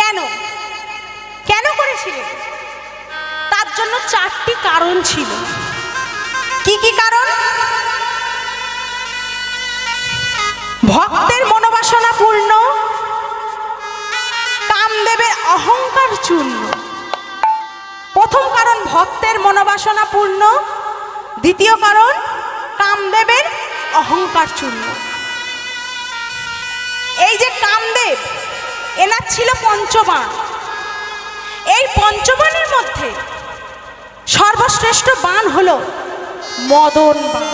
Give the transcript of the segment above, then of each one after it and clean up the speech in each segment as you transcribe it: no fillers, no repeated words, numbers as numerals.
কেন কেন করেছিলেন? তার জন্য চারটি কারণ ছিল। কি কি কারণ? ভক্তের মনোবাসনা পূর্ণ, কামদেবের অহংকার চূর্ণ। প্রথম কারণ ভক্তের মনোবাসনা পূর্ণ, দ্বিতীয় কারণ কামদেবের অহংকার চূর্ণ। এই যে কামদেব, এনার ছিল পঞ্চবাণ। এই পঞ্চবাণের মধ্যে সর্বশ্রেষ্ঠ বাণ হলো মদন বাণ।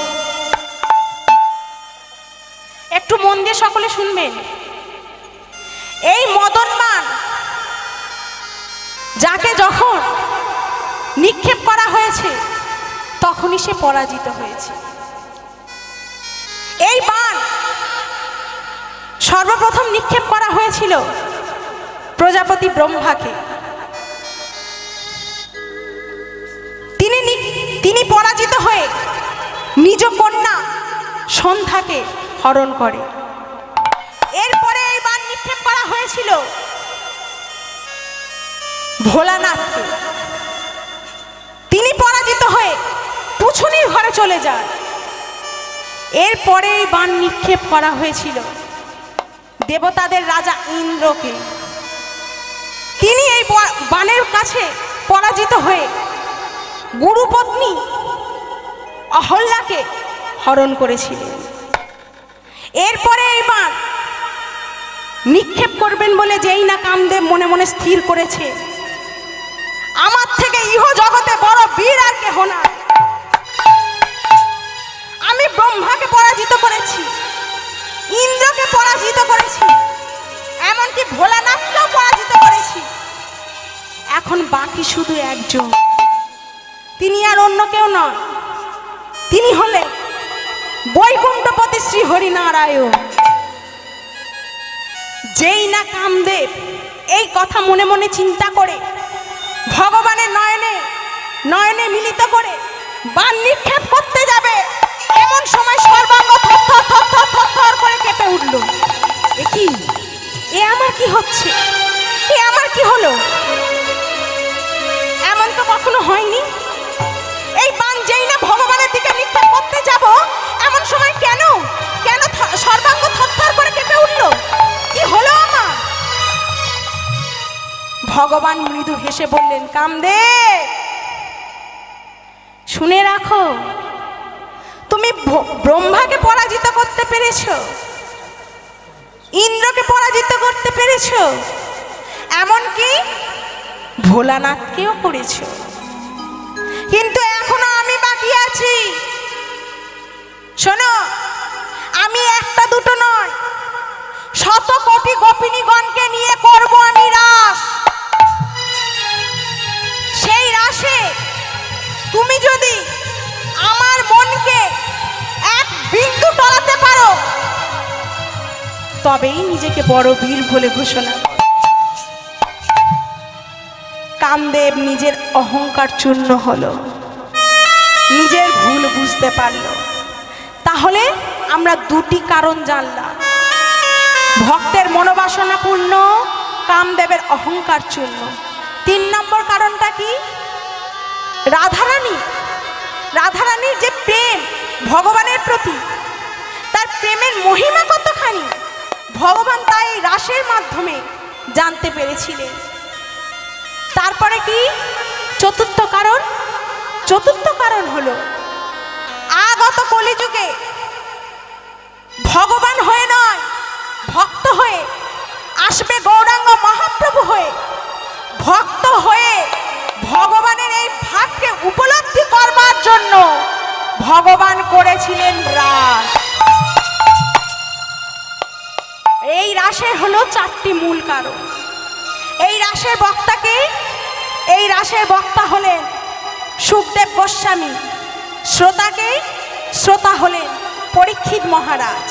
একটু মন দিয়ে সকলে শুনবেন। এই মদন বাণ যাকে যখন নিক্ষেপ করা হয়েছে তখনই সে পরাজিত হয়েছে। এই বাণ সর্বপ্রথম নিক্ষেপ করা হয়েছিল প্রজাপতি ব্রহ্মাকে। তিনি পরাজিত হয়ে নিজ কন্যা সন্ধ্যাকে হরণ করে। এরপরে এই বাণ নিক্ষেপ করা হয়েছিল ভোলানাথকে। তিনি পরাজিত হয়ে পুছুনির ঘরে চলে যান। এরপরে এই বাণ নিক্ষেপ করা হয়েছিল দেবতাদের রাজা ইন্দ্রকে। তিনি এই বাণের কাছে পরাজিত হয়ে গুরুপত্নী অহল্যাকে হরণ করেছিলেন। এরপরে এই বাণ নিক্ষেপ করবেন বলে যেই না কামদেব মনে মনে স্থির করেছে, আমার থেকে ইহ জগতে বড় বীর আর কেহ না। আমি ব্রহ্মাকে পরাজিত করেছি, ইন্দ্রকে পরাজিত করেছি, এমনকি ভোলানাথকেও পরাজিত করেছি। এখন বাকি শুধু একজন, তিনি আর অন্য কেউ নয়, তিনি হলেন বৈকুণ্ঠপতি শ্রী হরিনারায়ণ। যেই না কামদেব এই কথা মনে মনে চিন্তা করে ভগবানের নয়নে নয়নে মিলিত করে বাণ নিক্ষেপ করতে যাবে, এমন সময় সর্বাঙ্গ থরথর থরথর থরথর করে কেঁপে উঠল। এ কি? এ আমার কি হচ্ছে? এ আমার কি হলো? এমন তো কখনো হয়নি। এই বাণ যেই না ভগবানের দিকে নিক্ষেপ করতে যাব, এমন সময় কেন কেন সর্বাঙ্গ থরথর করে কেঁপে উঠল? কি হলো আমার? ভগবান মৃদু হেসে বললেন, কামদেব শুনে রাখো, তুমি ব্রহ্মাকে পরাজিত করতে পেরেছো, ইন্দ্রকে পরাজিত করতে পেরেছো, এমনকি ভোলানাথকেও করেছো, কিন্তু এখনো আমি বাকি আছি। শোনো, আমি একটা দুটো নয়, শত কোটি গোপিনীগণকে নিয়ে করব আমি রাস। সেই রাসে তুমি যদি আমার মনকে এক বিন্দু টলাতে পারো, তবেই নিজেকে বড় বীর বলে ঘোষণা। কামদেব নিজের অহংকার চূর্ণ হলো, নিজের ভুল বুঝতে পারল। তাহলে আমরা দুটি কারণ জানলাম, ভক্তের মনোবাসনা পূর্ণ, কামদেবের অহংকার চূর্ণ। 3 নম্বর কারণটা কি? রাধারানীর যে প্রেম ভগবানের প্রতি, তার প্রেমের মহিমা কতখানি ভগবান তাই রাসের মাধ্যমে জানতে পেরেছিলেন। তারপরে কি চতুর্থ কারণ হলো আগত কলিযুগে ভগবান হয়ে নয়, ভক্ত হয়ে আসবে গৌরাঙ্গ মহাপ্রভু হয়ে। ভক্ত হয়ে ভগবানের এই ভাবকে উপলব্ধি করবার জন্য ভগবান করেছিলেন রাস। এই রাসের হলো 4টি মূল কারণ। এই রাসের বক্তা হলেন সুখদেব গোস্বামী, শ্রোতা হলেন পরীক্ষিত মহারাজ।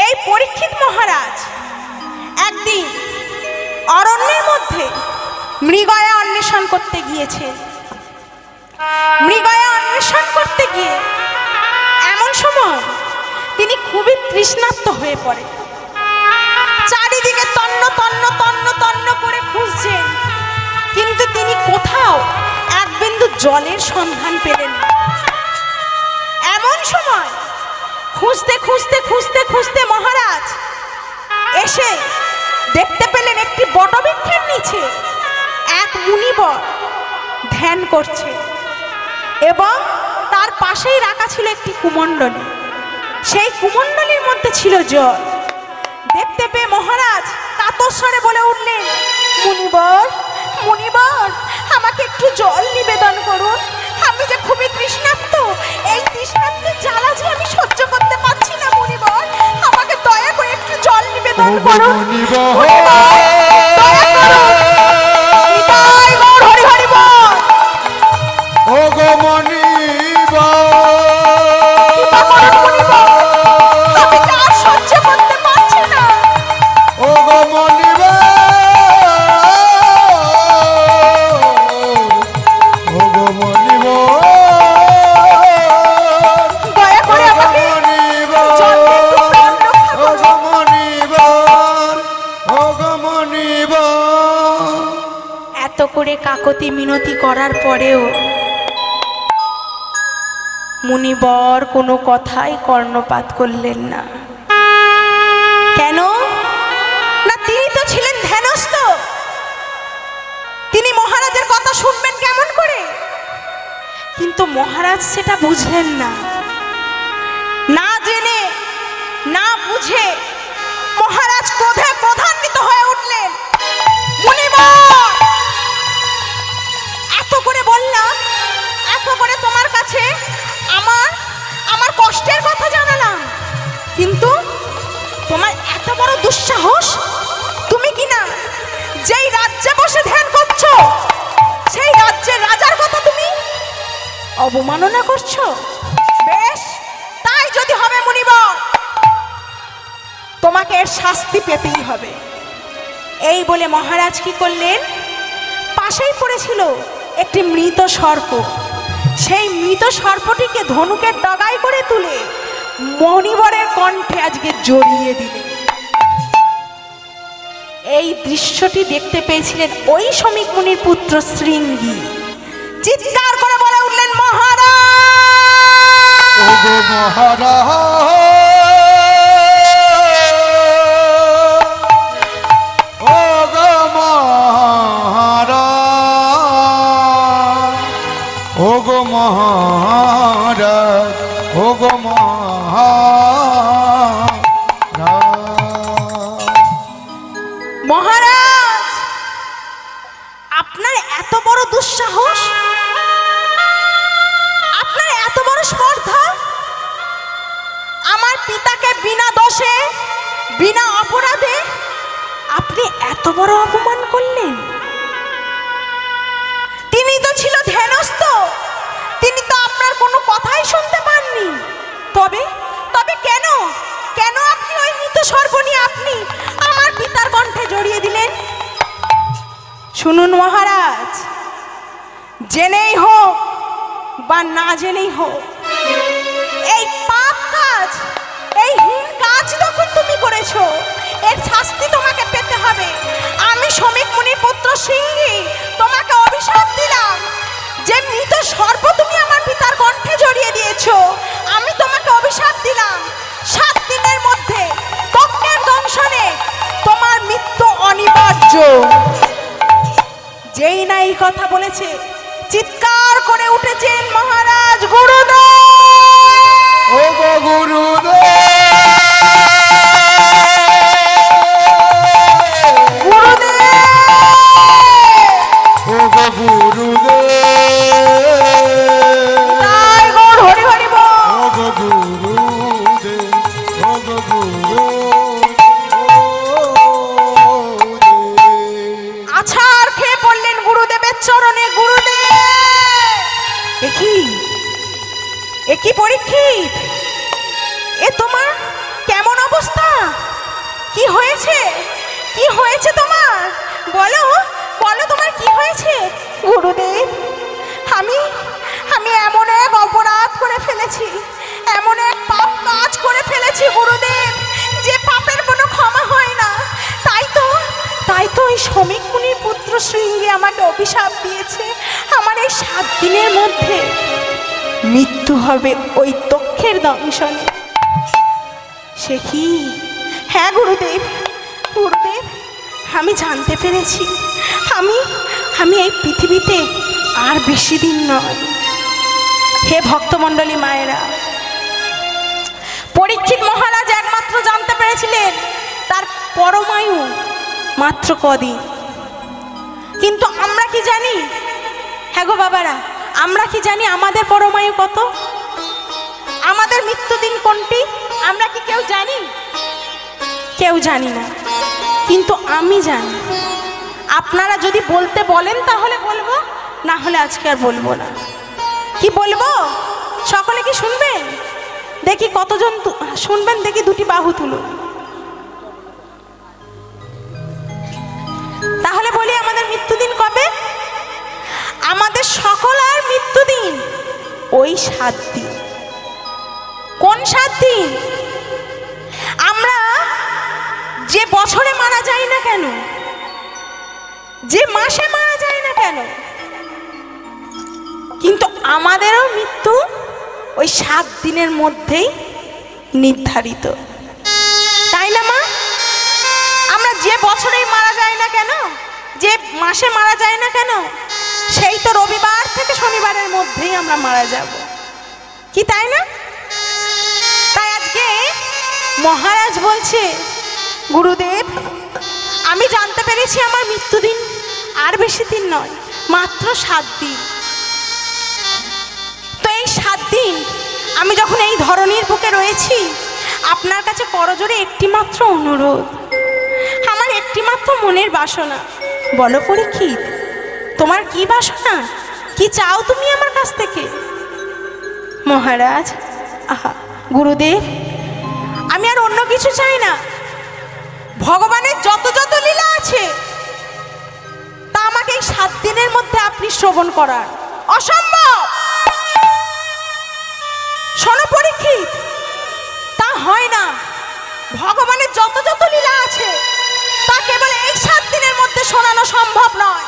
এই পরীক্ষিত মহারাজ একদিন অরণ্যের মধ্যে মৃগয়া অন্বেষণ করতে গিয়েছেন। মৃগয়া অন্বেষণ করতে গিয়ে এমন সময় তিনি খুবই তৃষ্ণার্ত হয়ে পড়ে। চারিদিকে তন্ন তন্ন তন্ন তন্ন খুঁজছেন, কিন্তু তিনি কোথাও এক বিন্দু জলের সন্ধান পেলেন না। এমন সময় খুঁজতে খুঁজতে খুঁজতে খুঁজতে মহারাজ এসে দেখতে পেলেন একটি বটবৃক্ষের নিচে এক মুনিবর ধ্যান করছে এবং তার পাশেই রাখা ছিল একটি কুমণ্ডলী। সেই কুমণ্ডলীর মধ্যে ছিল জল। দেখতে পেয়ে মহারাজ কাতর স্বরে বলে উঠলেন, মুনিবর, মুনিবর, আমাকে একটু জল নিবেদন করুন। আমি যে খুবই তৃষ্ণার্ত, এই তৃষ্ণার্তের জ্বালা যে আমি সহ্য করতে পারছি না। মুনিবর, আমাকে দয়া করে একটু জল নিবেদন করুন। হরি হরি বল। ও গো মুনিবর, আমি যে আর সহ্য করতে পারছি না। ও গো মুনিবর, ও গো মুনিবর, দয়া করে আমাকে জল দিন, প্রাণ রক্ষা ও করুন। গো মুনিবর, ও গো মুনিবর। এত করে কাকতি মিনতি করার পরেও মুনিবর কোনো কথাই কর্ণপাত করলেন না। কেন না, তিনি তো ছিলেন ধ্যানস্থ। তিনি মহারাজের কথা শুনবেন কেমন করে? কিন্তু মহারাজ সেটা বুঝলেন না। না জেনে না বুঝে মহারাজ ক্রোধে ক্রোধান্বিত হয়ে উঠলেন। মুনিবর, এত করে বললাম, এত করে তোমার কাছে আমার কষ্টের কথা জানালাম, কিন্তু তোমার এত বড় দুঃসাহস, তুমি কিনা যেই রাজ্যে বসে ধ্যান করছো সেই রাজ্যের রাজার কথা তুমি অবমাননা করছো। বেশ, তাই যদি হবে মুনিবর, তোমাকে এর শাস্তি পেতেই হবে। এই বলে মহারাজ কি করলেন, পাশেই পড়েছিল একটি মৃত সর্প। সেই মৃত সর্পটিকে ধনুকের ডগায় করে তুলে মণিবরের কণ্ঠে আজকে জড়িয়ে দিলেন। এই দৃশ্যটি দেখতে পেয়েছিলেন ওই শমিক মুনির পুত্র শৃঙ্গী। চিৎকার করে বলে উঠলেন, মহারাজ, ও গো মহারাজ, ও গো মহারাজ, ও গো মহারাজ, ও গো মহারাজ। মহারাজ, আপনার এত বড় দুঃসাহস, আপনার এত বড় স্পর্ধা, আমার পিতাকে বিনা দোষে বিনা অপরাধে আপনি এত বড় অপমান করলেন। তিনি তো ছিল ধ্যানস্থ, তিনি তো আপনার কোনো কথাই শুনতে পাননি। তবে তবে কেন কেন আপনি ওই মৃত সর্প নিয়ে আপনি আমার পিতার কণ্ঠে জড়িয়ে দিলেন? শুনুন মহারাজ, জেনেই হোক বা না জেনেই হোক, এই পাপ কাজ, এই হীন কাজ যখন তুমি করেছো, এর শাস্তি তোমাকে পেতে হবে। আমি শমিক মুনির পুত্র সিংহী তোমাকে অভিশাপ দিলাম যে মৃত সর্প তুমি আমার পিতার কণ্ঠে জড়িয়ে দিয়েছো। আমি তোমাকে অভিশাপ দিলাম 7 দিনের মধ্যে কক্ষের দংশনে তোমার মৃত্যু অনিবার্য। যেই না এই কথা বলেছে, চিৎকার করে উঠেছেন মহারাজ, গুরুদেব, ও গো গুরুদেব, গুরুদেব, ও গো গুরুদেব, তাই গৌর হরি হরি বল। ও গো গুরুদেব, ও গো গুরুদেব। আছাড় খেয়ে পড়লেন গুরুদেবের চরণে। গুরুদেব, একই পরীক্ষিত, এ তোমার কেমন অবস্থা? কি হয়েছে, কি হয়েছে তোমার? বলো বলো, তোমার কি হয়েছে? গুরুদেব, আমি এমন এক অপরাধ করে ফেলেছি, এমন এক পাপ কাজ করে ফেলেছি গুরুদেব, যে পাপের কোনো ক্ষমা হয় না। তাই তো ওই শমিক মুনির পুত্র অভিশাপ দিয়েছে আমার এই 7 দিনের মধ্যে মৃত্যু হবে ওই দক্ষের দংশনে। সে কি? হ্যাঁ গুরুদেব, গুরুদেব আমি জানতে পেরেছি আমি এই পৃথিবীতে আর বেশি দিন নয়। হে ভক্তমণ্ডলী মায়েরা, পরীক্ষিত মহারাজ একমাত্র জানতে পেরেছিলেন তার পরমায়ু মাত্র কদিন, কিন্তু আমরা কি জানি? হ্যাঁ গো বাবারা, আমরা কি জানি আমাদের পরমায়ু কত? আমাদের মৃত্যুদিন কোনটি আমরা কি কেউ জানি? কেউ জানি না, কিন্তু আমি জানি। আপনারা যদি বলতে বলেন তাহলে বলবো, না হলে আজকে আর বলবো না। কি বলবো? সকলে কি শুনবেন? দেখি কতজন শুনবেন, দেখি দুটি বাহু তুলুন। তাহলে বলি আমাদের মৃত্যুদিন কবে? আমাদের সকলের মৃত্যুদিন ওই 7 দিন। কোন 7 দিন? আমরা যে বছরে মারা যাই না কেন, যে মাসে মারা যাই না কেন, কিন্তু আমাদেরও মৃত্যু ওই 7 দিনের মধ্যেই নির্ধারিত, তাই না মা? আমরা যে বছরেই মারা যাই না কেন, যে মাসে মারা যায় না কেন, সেই তো রবিবার থেকে শনিবারের মধ্যেই আমরা মারা যাব, কি তাই না? তাই আজকে মহারাজ বলছে, গুরুদেব আমি জানতে পেরেছি আমার মৃত্যুদিন আর বেশি দিন নয়, মাত্র 7 দিন। তো এই 7 দিন আমি যখন এই ধরনীর বুকে রয়েছি, আপনার কাছে করজোড়ে একটি মাত্র অনুরোধ, আমার একটি মাত্র মনের বাসনা। বলো পরীক্ষিত, তোমার কি বাসনা? কি চাও তুমি আমার কাছ থেকে? মহারাজ, আহা গুরুদেব, আমি আর অন্য কিছু চাই না। ভগবানের যত যত লীলা আছে তা আমাকে এই 7 দিনের মধ্যে আপনি শ্রবণ করার অসম্ভব। শোনো পরীক্ষিত, তা হয় না। ভগবানের যত যত লীলা আছে তা কেবল এই 7 দিনের মধ্যে শোনানো সম্ভব নয়।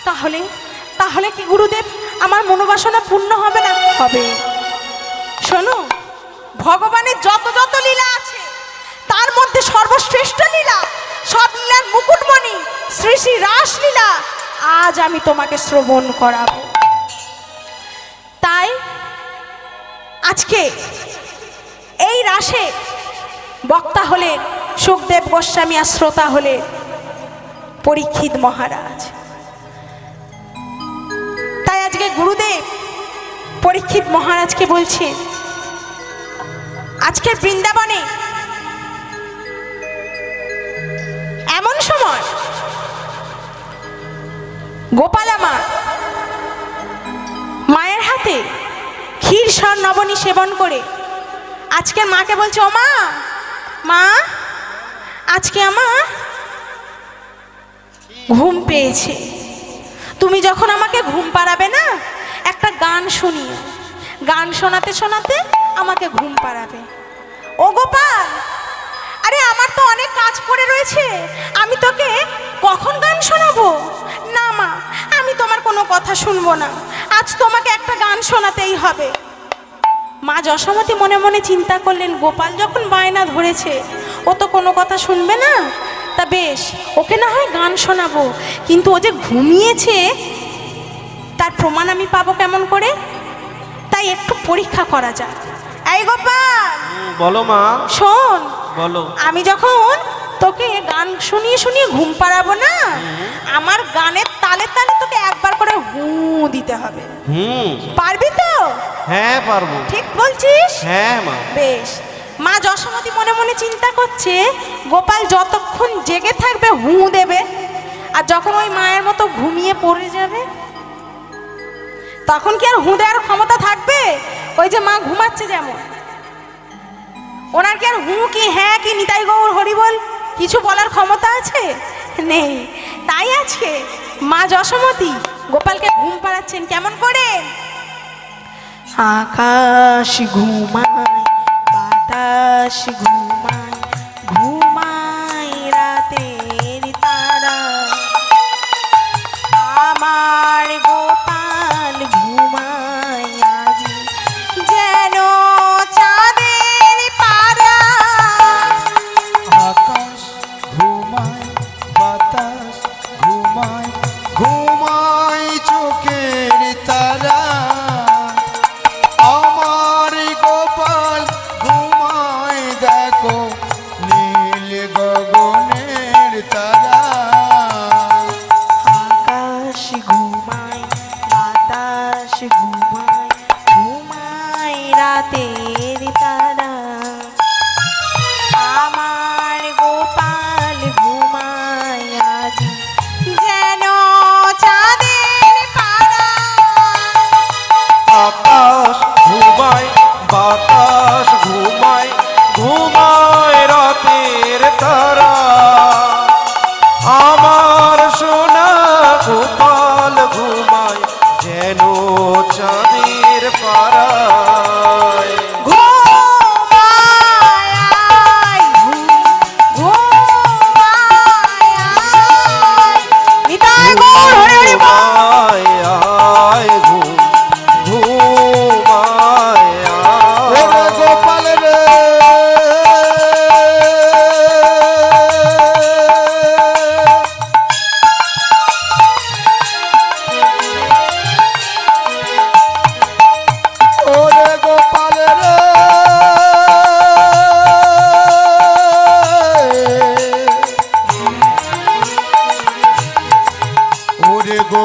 তাহলে তাহলে কি গুরুদেব আমার মনোবাসনা পূর্ণ হবে না? হবে। শোনো, ভগবানের যত যত লীলা আছে তার মধ্যে সর্বশ্রেষ্ঠ লীলা, সব লীলার মুকুটমণি শ্রী শ্রী রাসলীলা আজ আমি তোমাকে শ্রবণ করাবো। তাই আজকে এই রাসে বক্তা হলেন সুখদেব গোস্বামী, আর শ্রোতা হলেন পরীক্ষিত মহারাজ। তাই আজকে গুরুদেব পরীক্ষিত মহারাজকে বলছেন, আজকে বৃন্দাবনে এমন সময় গোপালা মা মায়ের হাতে ক্ষীর সর নবনী সেবন করে আজকে মাকে বলছে, ও মা, মা আজকে আমার ঘুম পেয়েছে, তুমি যখন আমাকে ঘুম পাড়াবে না, একটা গান শুনিয়ে, গান শোনাতে শোনাতে আমাকে ঘুম পাড়াবে। ও গোপাল, আরে আমার তো অনেক কাজ পড়ে রয়েছে, আমি তোকে কখন গান শোনাবো? না মা, আমি তোমার কোনো কথা শুনবো না, আজ তোমাকে একটা গান শোনাতেই হবে। মা যশোমতী মনে মনে চিন্তা করলেন, গোপাল যখন বায়না ধরেছে ও তো কোনো কথা শুনবে না, তা বেশ ওকে না হয় গান শোনাবো, কিন্তু ও যে ঘুমিয়েছে তার প্রমাণ আমি পাবো কেমন করে? তাই একটু পরীক্ষা করা যাক। এই গোপাল, বলো মা। শোন, বলো। আমি যখন তোকে গান শুনিয়ে শুনিয়ে ঘুম পাড়াবো না, আমার গানের তালে তালে তোকে একবার করে হু দিতে হবে। পারবি তো? হ্যাঁ পারবো। ঠিক বলছিস? হ্যাঁ মা। বেশ। মা যশোমতী মনে মনে চিন্তা করছে, গোপাল যতক্ষণ জেগে থাকবে হু দেবে, আর যখন ওই মায়ের মতো ঘুমিয়ে পড়ে যাবে তখন কি আর হু দেওয়ার ক্ষমতা থাকবে? ওই যে মা ঘুমাচ্ছে যেমন, ওনার কি আর হু কি হ্যাঁ কি নিতাই গৌর হরিবল কিছু বলার ক্ষমতা আছে? নেই। তাই আজকে মা যশোমতী গোপালকে ঘুম পাড়াচ্ছেন কেমন করে? আকাশ ঘুমায়, বাতাস ঘুমায়, ঘুমায় রাতের তারা,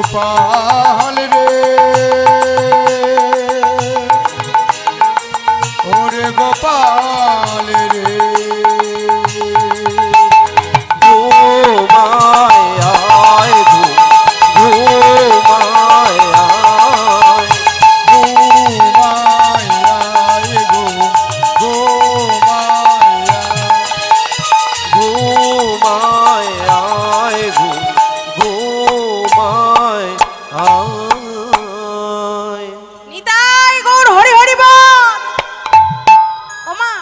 গোপাল রে ওরে গোপাল রে নিতাই গৌর হরি হরি বল। ওমা,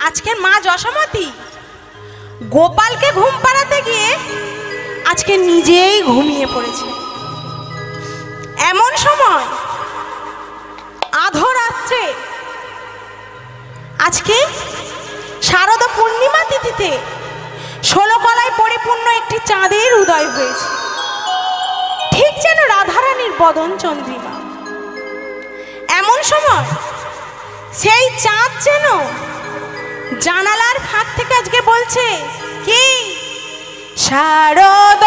আজকের মা যশোমতী গোপালকে ঘুম পাড়াতে গিয়ে আজকে নিজেই ঘুমিয়ে পড়েছে। এমন সময় আধরাত্রে আজকে শারদ পূর্ণিমা তিথিতে 16 কলায় পরিপূর্ণ একটি চাঁদের উদয় হয়েছে, ঠিক যেন রাধারানীর বদন চন্দ্রিমা। এমন সময় সেই চাঁদ যেন জানালার ফাঁক থেকে আজকে বলছে কি, শারদ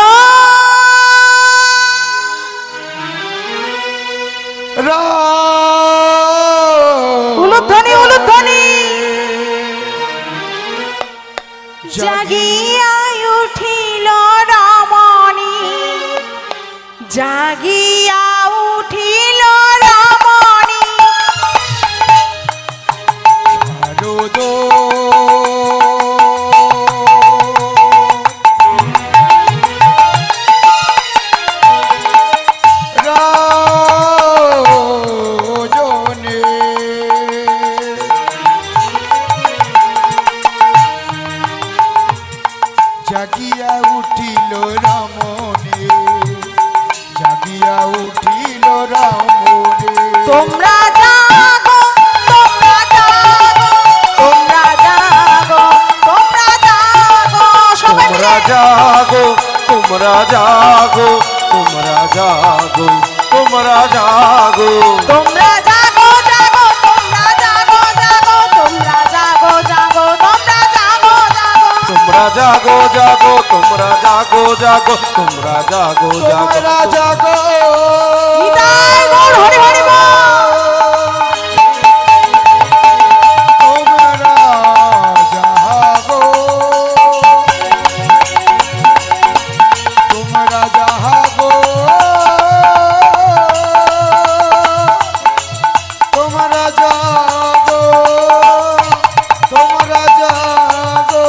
উলুধ্বনি উলুধ্বনি জাগিয়া উঠিল রমণী, জাগিয়া উঠিল রমণী। শারদ জাগিয়া উঠিল রামনে, জাগিয়া উঠিল রামনে। তোমরা জাগো, তোমরা জাগো, তোমরা জাগো, তোমরা জাগো, সবাই মিলে জাগো, তোমরা জাগো, তোমরা জাগো, তোমরা জাগো, তোমরা জাগো জাগো, তোমরা জাগো জাগো, তোমরা জাগো জাগো, তোমরা জাগো জাগো, তোমরা জাগো জাগো, তোমরা জাগো জাগো, তোমরা জাগো জাগো, তোমরা জাগো। নিতাই গৌর হরি হরি বল। তোমরা জাগো, তোমরা জাগো, তোমরা জাগো, তোমরা জাগো,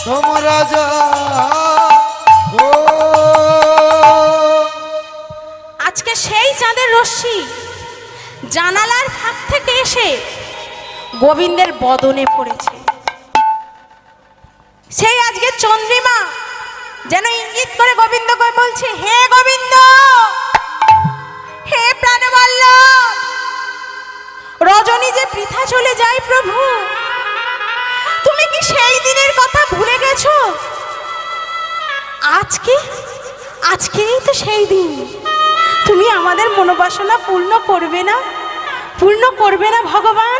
তোমরা জাগো। আজকে সেই চাঁদের রশ্মি জানালার ফাঁক থেকে এসে গোবিন্দের বদনে পড়েছে। সেই আজকে চন্দ্রিমা যেন ইঙ্গিত করে গোবিন্দকে বলছে, হে গোবিন্দ, হে প্রাণবল্লভ, রজনী যে বৃথা চলে যায় প্রভু, তুমি কি সেই দিনের কথা ভুলে গেছো? আজকেই তো সেই দিন, তুমি আমাদের মনোবাসনা পূর্ণ করবে না, পূর্ণ করবে না ভগবান?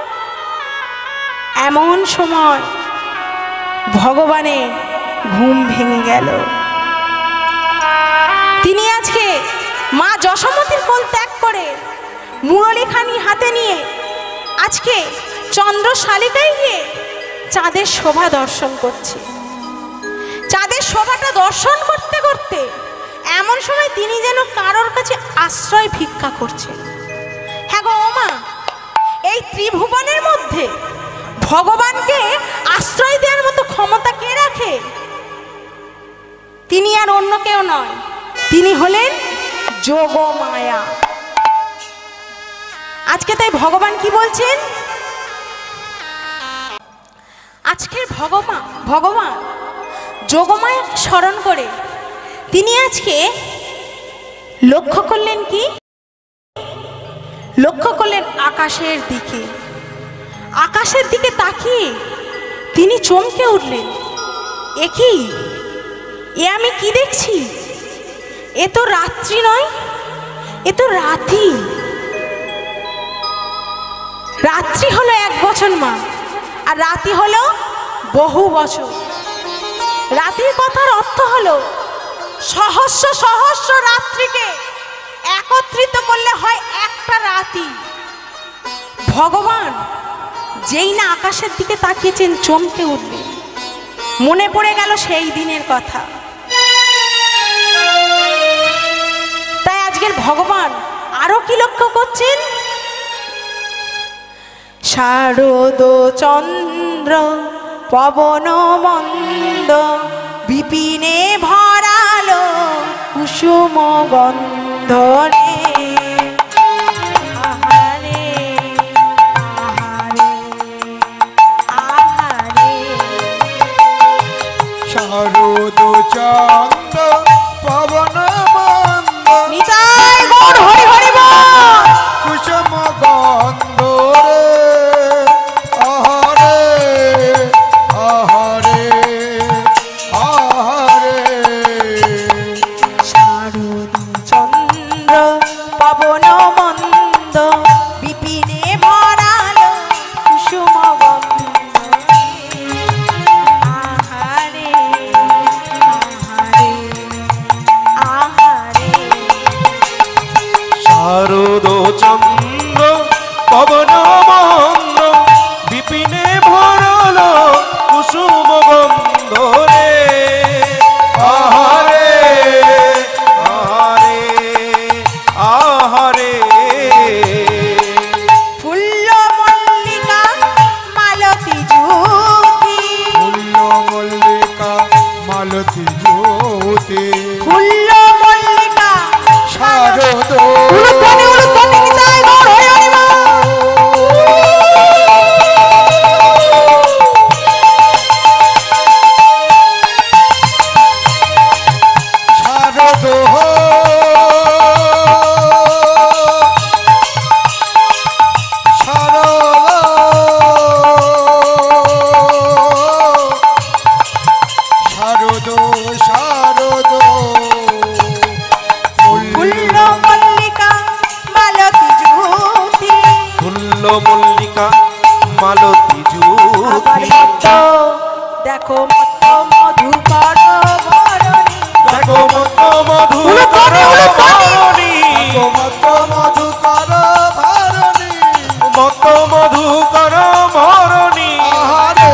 এমন সময় ভগবানের ঘুম ভেঙে গেল। তিনি আজকে মা যশোমতীর কোল ত্যাগ করে মুরলীখানি হাতে নিয়ে আজকে চন্দ্রশালিকায় গিয়ে চাঁদের শোভা দর্শন করছে। চাঁদের শোভাটা দর্শন করতে করতে এমন সময় তিনি যেন কারোর কাছে আশ্রয় ভিক্ষা করছেন। হ্যাঁ গো ওমা, এই ত্রিভুবনের মধ্যে ভগবানকে আশ্রয় দেওয়ার মতো ক্ষমতা কে রাখে? তিনি আর অন্য কেউ নয়, তিনি হলেন যোগমায়া। আজকে তাই ভগবান কি বলছেন? আজকের ভগবান যোগমায়াকে স্মরণ করে তিনি আজকে লক্ষ্য করলেন কি? লক্ষ্য করলেন আকাশের দিকে। আকাশের দিকে তাকিয়ে তিনি চমকে উঠলেন, এ কি? এ আমি কি দেখছি? এ তো রাত্রি নয়, এ তো রাতি। রাত্রি হলো 1 বছর মা, আর রাতি হলো বহু বছর। রাতির কথার অর্থ হলো সহস্র সহস্র রাত্রিকে একত্রিত করলে হয় একটা রাতই। ভগবান যেই না আকাশের দিকে তাকিয়েছেন চমকে উঠলেন, মনে পড়ে গেল সেই দিনের কথা। তাই আজকের ভগবান আরো কি লক্ষ্য করছেন? শারদ চন্দ্র পবন মন্দ বিপিনে ভরালো কুসুম গন্ধ রে। আহারে আহারে আহারে। শারদ চন্দ্র পবন মন্দ নিতাই গৌর হরি হরি বল। কুসুম গন্ধ রে। আহারে আহারে আহারে। শারদ চন্দ্র পবন মন্দ বিপিনে ভরালো কুসুম গন্ধ রে। আহারে আহারে আহারে। শারদ চন্দ্র পবন মন্দ বিপিনে ভরলো কুসুম গন্ধ রে। আহারে আহারে আহারে। ফুল্ল মল্লিকা মালতী জ্যোতি। ফুল্ল মল্লিকা মালতী জ্যোতি। ফুল্ল মল্লিকা শারদ উলুধ্বনি উলুধ্বনি নিতাই গৌর হরি হরি বল। শারদ শারদ শারদ ফুল্ল মল্লিকা মালতী জ্যোতি। ফুল্ল মল্লিকা মালতী আবার জ্যোতি। মত্ত দেখো মত্ত মধুকর বরণী। দেখো মত মধু উলুধ্বনি উলুধ্বনি। করণী। মত মধুকর ভারণী। মত মধু কর ভরণী। আহারে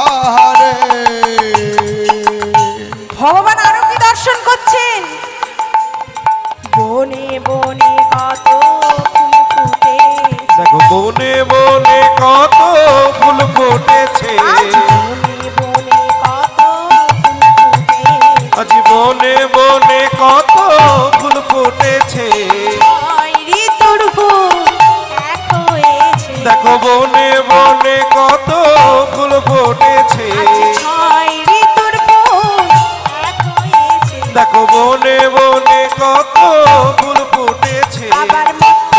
আহারে। ভগবান আরো কি দর্শন করছেন? বনে বনে কত ফুল ফুটে। দেখো বনে বনে কত ফুল ফুটেছে। আজ বনে বনে কত ফুল ফুটে। আজ বনে বনে কত ফুল ফুটেছে। ছয় ঋতুর ফুল এক হয়েছে। দেখো বনে বনে কত ফুল ফুটেছে। আজ ছয় ঋতুর ফুল এক হয়েছে। দেখো বনে বনে কত ফুল ফুটেছে। আবার মত্ত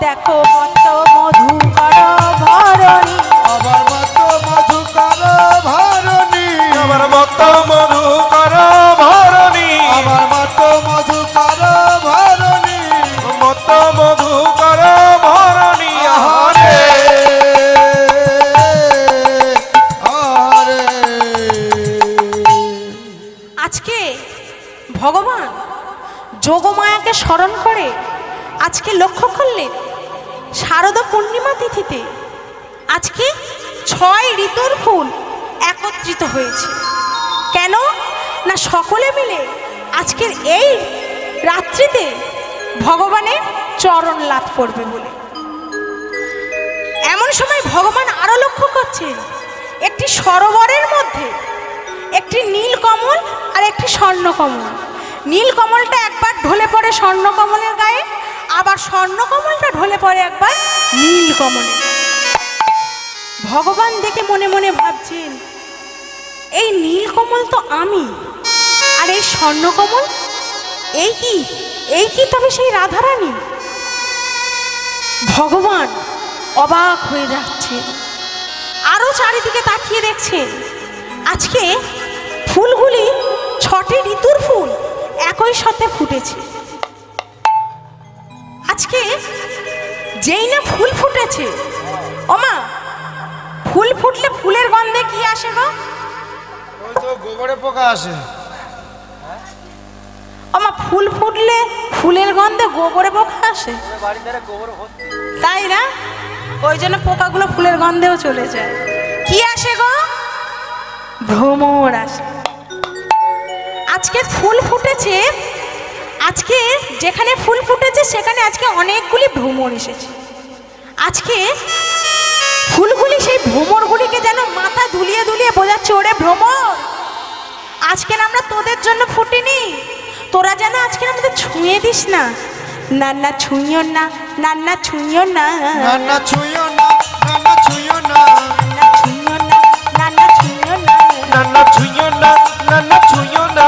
দেখো মত্ত মধুকর ভরণী। আবার মত মধুকর ভারণী। আমার মত মধু কর ভরণী। আবার মত মধুকর ভারণী। মত মধু কর ভরণী। আহারে আহারে। আজকে ভগবান যোগমায়াকে স্মরণ করে আজকে লক্ষ্য করলেন শারদ পূর্ণিমা তিথিতে আজকে 6 ঋতুর ফুল একত্রিত হয়েছে। কেন না সকলে মিলে আজকের এই রাত্রিতে ভগবানের চরণ লাভ করবে বলে। এমন সময় ভগবান আরো লক্ষ্য করছেন একটি সরোবরের মধ্যে একটি নীল কমল আর একটি স্বর্ণ কমল। নীল কমলটা একবার ঢলে পড়ে স্বর্ণ কমলের গায়ে, আবার স্বর্ণ কমলটা ঢলে পড়ে একবার নীল কমলে। ভগবান দেখে মনে মনে ভাবছেন এই নীল কমল তো আমি, আর এই স্বর্ণ কমল এই কি তবে সেই রাধারানী? ভগবান অবাক হয়ে যাচ্ছেন, আরো চারিদিকে তাকিয়ে দেখছেন আজকে ফুলগুলি 6টি ঋতুর ফুল একই সাথে ফুটেছে। আজকে যেই না ফুল ফুটেছে, ওমা ফুল ফুটলে ফুলের গন্ধে কি আসে গো? তো গোবরে পোকা আসে। আমার ফুল ফুটলে ফুলের গন্ধে গোবরে পোকা আসে, তাই না? ওই জন্য পোকাগুলো ফুলের গন্ধেও চলে যায়। কি আসে গো? ভ্রমর আসে। আজকে ফুল ফুটেছে, আজকে যেখানে ফুল ফুটেছে সেখানে আজকে অনেকগুলি ভ্রমর এসেছে। আজকে ফুলগুলি সেই ভ্রমরগুলিকে যেন মাথা দুলিয়ে দুলিয়ে বোঝাচ্ছে, ওরে ভ্রমর, আজকে আমরা তোদের জন্য ফুটিনি, তোরা যেন আজকে আমাদের ছুঁয়ে দিস না। নান্না ছুঁইও না, নান্না ছুঁইও না, নানা ছুঁয়ো না, নানা ছুঁয়ো না, নান্না ছুঁইও না, নান্না ছুঁইও না, নানা ছুঁয়ো না, নানা ছুঁয়ো না,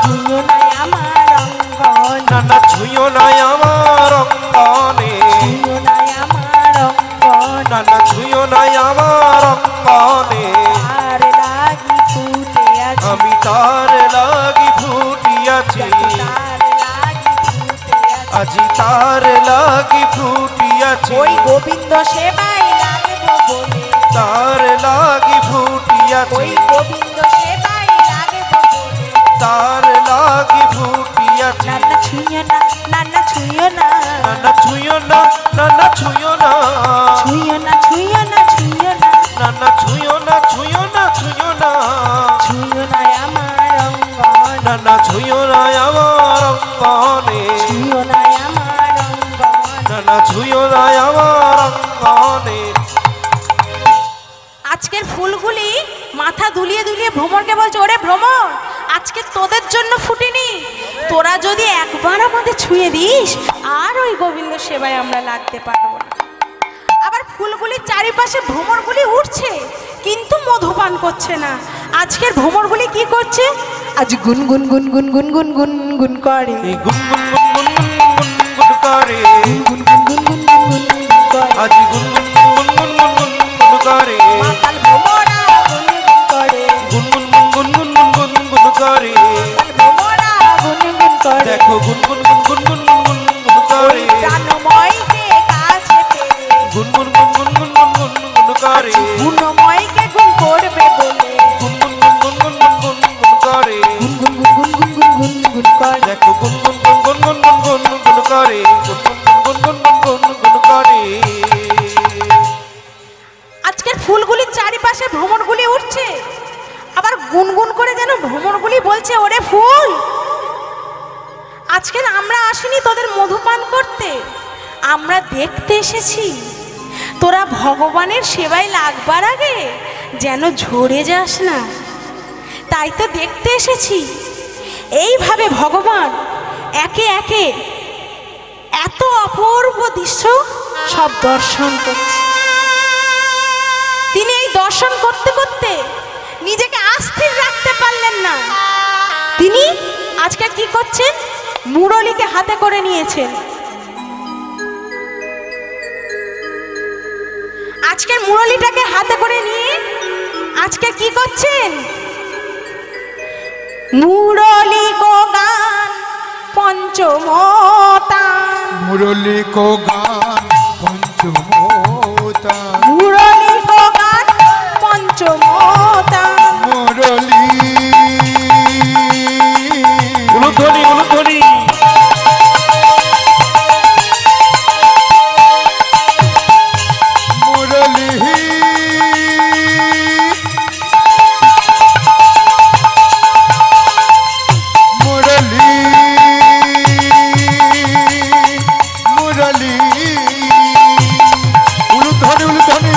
ছুঁইও না আমার অঙ্গন, নানা ছুঁয়ো না আমার অঙ্গনে, ছুঁইও না আমার অঙ্গন, নানা ছুঁয়ো না আমার অঙ্গনে, আর লাগি ফুটে আছে, আমি তার লাগি ফুটিয়াছি, তার লাগি ফুটে আছে। আজি তার লাগি ফুটিয়াছি, ওই গোবিন্দ সেবাই লাগবো বলে, তার লাগি ফুটিয়াছি, ওই গোবিন্দ সেবাই লাগবো বলে, তার লাগি ফুটিয়াছি, নান্না ছুঁইও না, নান্না ছুঁইও না, নানা ছুঁয়ো না, নানা ছুঁয়ো না, ছুঁইও না, ছুঁইও না, ছুঁইও না, নানা ছুঁয়ো না, ছুঁয়ো না, ছুঁয়ো না, ছুঁইও না আমার অঙ্গন, নানা ছুঁয়ো না আমার অঙ্গনে, ছুঁইও না আমার অঙ্গন। নানা ছুঁয়ো না আমার অঙ্গনে। আজকের ফুলগুলি মাথা দুলিয়ে দুলিয়ে ভ্রমরকে বলছে, ওরে ভ্রমর, আজকে তোদের জন্য ফুটিনি, তোরা যদি একবার আমাদের ছুঁয়ে দিস আর ওই গোবিন্দ সেবায় আমরা লাগতে পারবো না। আবার ফুলগুলির চারিপাশে ভ্রমরগুলি উঠছে কিন্তু মধুপান করছে না। আজকের ভ্রমরগুলি কি করছে? আজ গুন গুন গুন গুন গুন গুন গুন গুন করে, এই গুন গুন গুন গুন গুন গুন গুন গুন করে, গুন গুন গুন গুন গুন গুন গুন করে, আজি গুন গুন গুন গুন গুন গুন গুন গুন করে, মাতাল ভ্রমরা গুন গুন করে, গুন গুন গুন গুন গুন গুন গুন গুন করে, মাতাল ভ্রমরা গুন গুন করে। দেখো গুন গুন গুন গুন গুন গুন গুন গুন করে, প্রাণময়কে কাছে পেলে, গুন গুন গুন গুন গুন গুন গুন গুন করে, গুণময়কে গুণ করবে বলে, গুন গুন গুন গুন গুন গুন গুন গুন করে, গুণ গুণ গুণ গুণ গুণ গুণ গুণ গুণ করে। দেখো গুন গুন গুন গুন গুন গুন গুন গুন করে, গুন গুন গুন গুন গুন গুন গুন করে। আজকের ফুলগুলির চারিপাশে ভ্রমরগুলি উঠছে, আবার গুনগুন করে যেন ভ্রমরগুলি বলছে, ওরে ফুল, আজকে আমরা আসিনি তোদের মধুপান করতে, আমরা দেখতে এসেছি তোরা ভগবানের সেবায় লাগবার আগে যেন ঝরে যাস না, তাই তো দেখতে এসেছি। এইভাবে ভগবান একে একে এত অপূর্ব দৃশ্য সব দর্শন করছে। তিনি এই দর্শন করতে করতে নিজেকে অস্থির রাখতে পারলেন না। তিনি আজকে কি করছেন? মুরলীকে হাতে করে নিয়েছেন। আজকের মুরলীটাকে হাতে করে নিয়ে আজকে কি করছেন? মুরলী কো গান পঞ্চমতা, মুরলী কো গান পঞ্চমতা, মুরলী কো গান পঞ্চমতা, মুরলী উলুধ্বনি উলুধ্বনি, মুরলী মুরলী মুরলী উলুধ্বনি উলুধ্বনি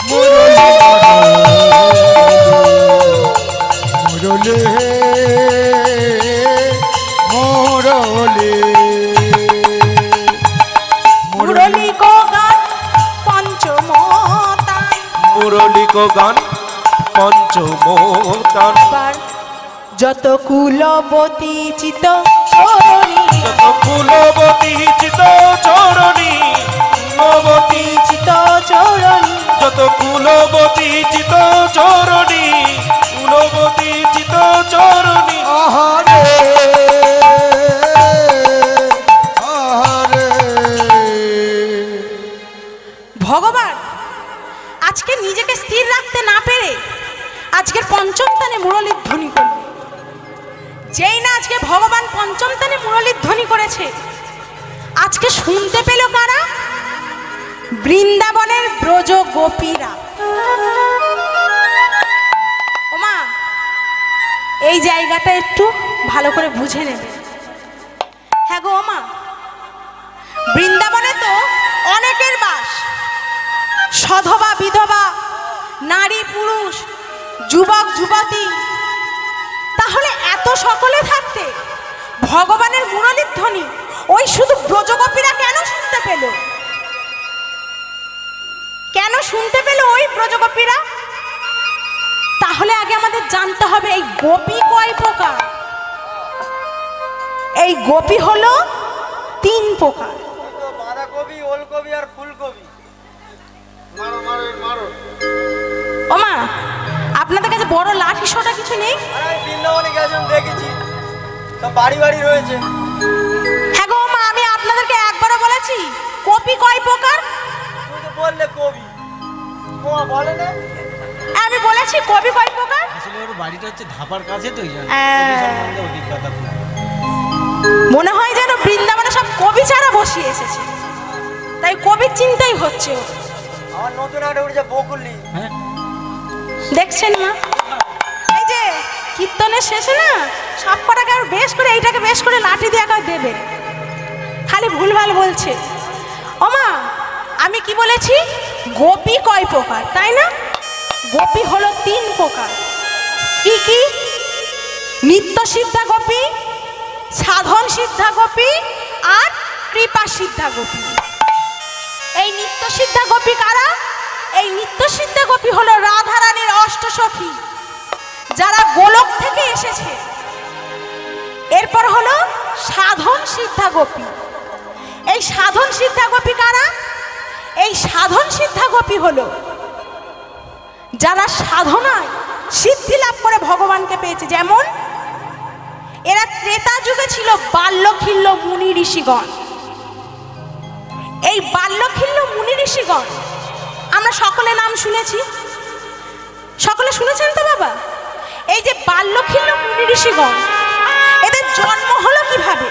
মুরলী মুরলী মুরলী মুরলী কো গান পঞ্চমতা। মুরলী কো গান পঞ্চমোতান, আবার যত কুলবতী চিত চরণী, যত কুলবতী চিত চরণী, কুলবতী চিত চরণী, যত কুলবতী চিত চরণী, কুলবতী চিত চরণী। আহারে আহারে ভগবান আজকে নিজেকে স্থির রাখতে না পেরে আজকের পঞ্চম তানে মুরলীর ধ্বনি করবে। যেই না আজকে ভগবান পঞ্চম তানে মুরলীর ধ্বনি করেছে, আজকে শুনতে পেল কারা? বৃন্দাবনের ব্রজ গোপীরা। ওমা, এই জায়গাটা একটু ভালো করে বুঝে নেবে। হ্যাঁ গো ওমা, বৃন্দাবনে তো অনেকের বাস, সধবা বিধবা, নারী পুরুষ, যুবক যুবতী। তাহলে এত সকলে থাকতে ভগবানের মুরলীর ধ্বনি ওই শুধু ব্রজগোপীরা কেন শুনতে পেল? কেন শুনতে পেল ওই ব্রজগোপীরা? তাহলে আগে আমাদের জানতে হবে এই গোপী কয় প্রকার। এই গোপী হলো 3 প্রকার। বাঁধাকপি, ওলকপি আর ফুলকপি। মারো মারো মারো। ওমা, আপনাদের কাছে বড় লাঠি সোটা কিছু নেই? আরে আমি বৃন্দাবনে গেছিলাম, দেখেছি সব বাড়ি বাড়ি রয়েছে। হ্যাঁ গো মা, আমি আপনাদেরকে একবারও বলেছি কপি কয় প্রকার? তুই তো বললে কবি, ও বলে না। আমি বলেছি কপি কয় প্রকার। আসলে ওর বাড়িটা হচ্ছে ধাপার কাছে, তো এই জন্য অভিজ্ঞতা। মনে হয় যেন বৃন্দাবনে সব কবি ছাড়া বসিয়ে এসেছে, তাই কবির চিন্তাই হচ্ছে। আমার নতুন একটা উঠেছে বকুলি। হ্যাঁ, দেখছেন মা, এই যে কীর্তনের শেষে না সব কটাকে আর বেশ করে এইটাকে বেশ করে লাঠি দিয়ে একা দেবে, খালি ভুলভাল বলছে। ও মা, আমি কি বলেছি? গোপী কয় প্রকার, তাই না? গোপী হলো 3 প্রকার। কি কি? নিত্য সিদ্ধা গোপী, সাধন সিদ্ধা গোপী আর কৃপা সিদ্ধা গোপী। এই নিত্য সিদ্ধা গোপী কারা? এই নিত্য সিদ্ধা গোপী হলো রাধারানীর অষ্টসখী, যারা গোলক থেকে এসেছে। এরপর হলো সাধন সিদ্ধা গোপী। এই সাধন সিদ্ধা গোপী কারা? এই সাধন সিদ্ধা গোপী হলো যারা সাধনায় সিদ্ধি লাভ করে ভগবানকে পেয়েছে। যেমন এরা ত্রেতা যুগে ছিল বাল্যখিল্য মুনি ঋষিগণ। এই বাল্যখিল্য মুনি ঋষিগণ আমরা সকলে নাম শুনেছি, সকলে শুনেছেন তো বাবা? এই যে বাল্যখিল্য মুনি ঋষিগণ, এদের জন্ম হলো কিভাবে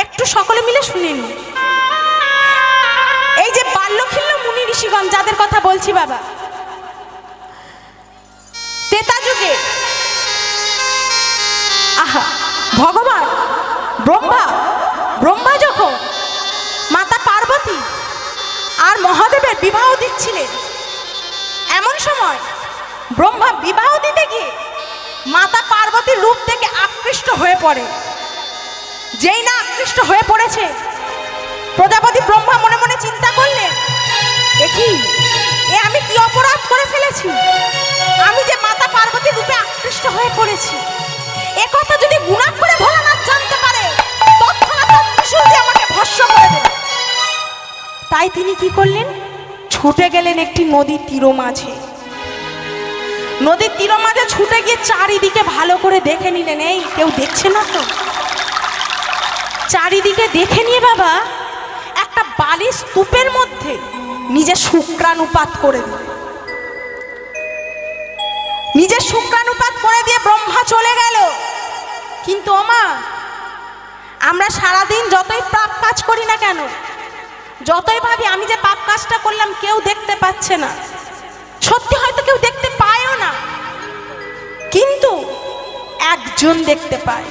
একটু সকলে মিলে শুনে নিন। এই যে বাল্যখিল্য মুনি ঋষিগণ যাদের কথা বলছি বাবা, ত্রেতা যুগে ভগবান ব্রহ্মা যখন মাতা পার্বতী আর মহাদেবের বিবাহ দিচ্ছিলেন, এমন সময় ব্রহ্মা বিবাহ দিতে গিয়ে মাতা পার্বতীর রূপ থেকে আকৃষ্ট হয়ে পড়ে। যেই না আকৃষ্ট হয়ে পড়েছে, প্রজাপতি ব্রহ্মা মনে মনে চিন্তা করলেন, দেখি এ আমি কি অপরাধ করে ফেলেছি, আমি যে মাতা পার্বতীর রূপে আকৃষ্ট হয়ে পড়েছি। এ কথা যদি গুণাক করে ভোলানাথ জানতে পারে, তৎক্ষণাৎ ত্রিশূল দিয়ে আমাকে ভস্ম করে দেবে। তাই তিনি কি করলেন? ছুটে গেলেন একটি নদীর তীর মাঝে। নদীর তীর মাঝে ছুটে গিয়ে চারিদিকে ভালো করে দেখে নিলেন, এই কেউ দেখছে না তো। চারিদিকে দেখে নিয়ে বাবা একটা বালির স্তূপের মধ্যে নিজের শুক্রানুপাত করে দিলেন। নিজের শুক্রানুপাত করে দিয়ে ব্রহ্মা চলে গেল। কিন্তু ওমা, আমরা সারাদিন যতই পাপ কাজ করি না কেন, যতই ভাবি আমি যে পাপ কাজটা করলাম কেউ দেখতে পাচ্ছে না, সত্যি হয়তো কেউ দেখতে পায়ও না, কিন্তু একজন দেখতে পায়,